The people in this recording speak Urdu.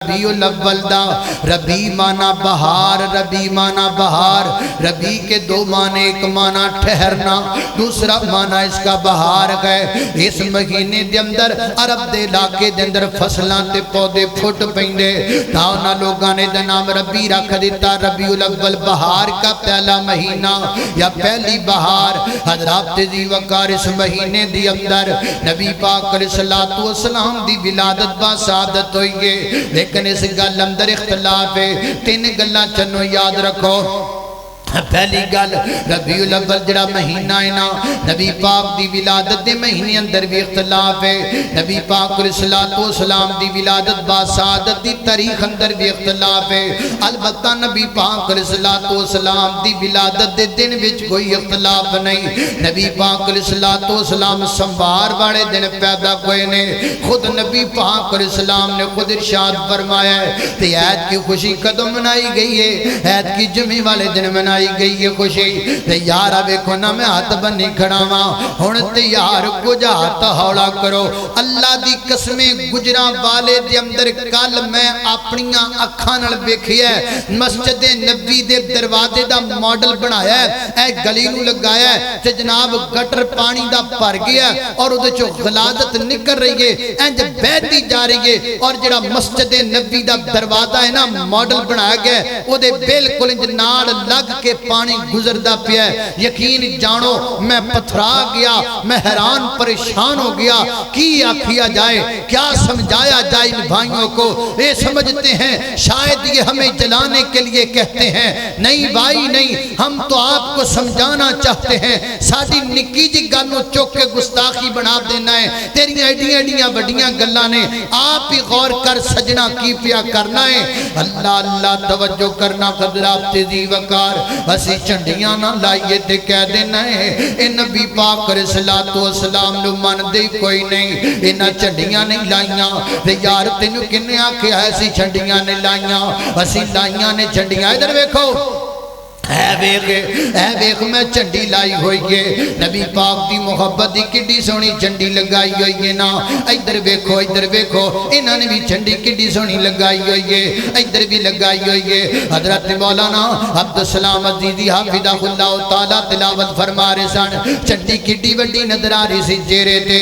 ربیع الاول دا ربیع مانا بہار، ربیع مانا بہار، ربیع کے دو معنی، ایک مانا ٹھہرنا، دوسرا مانا اس کا بہار گئے۔ اس مہینے دے اندر عرب دے علاقے دے اندر فصلاں تے پودے پھٹ پیندے، تاؤنا لوگاں نے دا نام ربیع رکھ دیتا، ربیع الاول بہار کا پہلا مہینہ یا پہلی بہار۔ حضرات دی وقار اس مہینے دی اندر نبی پاک علیہ السلام دی ولادت با سعادت ہوئی ہے، لیکن اس گل اندر اختلاف ہے۔ تین گلاں چنو یاد رکھو۔ پہلی گل ربیع الاول جڑا مہینہ ہے نا، نبی پاک دی ولادت دے مہینے اندر بھی اختلاف ہے۔ نبی پاک علیہ السلام دی ولادت با سعادت دی تاریخ اندر بھی اختلاف ہے۔ البتہ نبی پاک علیہ السلام دی ولادت دے دن وچ کوئی اختلاف نہیں۔ نبی پاک علیہ السلام سمبار والے دن پیدا ہوئے نے۔ خود نبی پاک علیہ السلام نے خود ارشاد فرمایا ہے کہ عید کی خوشی کدوں منائی گئی ہے؟ عید کی جمعے والے دن منائی گئی ہے خوشی۔ تیار آبیکھو نا میں ہاتھ بنی کھڑا ماں ہون تیار کجا ہاتھ ہوڑا کرو۔ اللہ دی قسمیں گجرا والے دے اندر کل میں اپنیاں اکھانل بیکھیا ہے، مسجد نبی دے دروازے دا ماڈل بنایا ہے، اے گلی نو لگایا ہے تے جناب گٹر پانی دا پر گیا ہے اور ادھے چو غلادت نکر رہی ہے، انج بیٹی جا رہی ہے، اور جڑا مسجد نبی دا دروازہ ہے نا ماڈل بنایا گیا ہے، ادھے بالکل انج نال لگ کے پانی گزر دا پیا ہے۔ یقین جانو میں پتھرا گیا، میں حیران پریشان ہو گیا، کیا کیا جائے، کیا سمجھایا جائے ان بھائیوں کو۔ یہ سمجھتے ہیں شاید یہ ہمیں جلانے کے لیے کہتے ہیں، نہیں بھائی نہیں، ہم تو آپ کو سمجھانا چاہتے ہیں۔ سادی نکی جی گلوں چوک کے گستاخی بنا دینا ہے، تیری ایڈیاں وڈیاں گلاں نے آپ ہی غور کر سجنا کی پیا کرنا ہے۔ اللہ اللہ توجہ کرنا حضرات دی وقار، اسی چنڈیاں نہ لائیے تے کہہ دینا ہے اے نبی پاک علیہ السلام نو من دے کوئی نہیں، انہاں چنڈیاں نہیں لائیاں تے یار تینوں کنے آکھیا ایسی چنڈیاں نے لائیاں، اسی لائیاں نے چنڈیاں۔ ادھر ویکھو اے ویکھ میں چنڈی لائی ہوئی ہے، نبی پاک دی محبت دی کڈی سونی چنڈی لگائی ہوئی ہے نا۔ ادھر ویکھو انہاں نے بھی چنڈی کڈی سونی لگائی ہوئی ہے، ادھر بھی لگائی ہوئی ہے۔ حضرت مولانا عبدالسلام عزیزی حافظہ اللہ تعالی تلاوت فرما رہے سن، چنڈی کڈی وڈی نظر آ رہی سی چہرے تے۔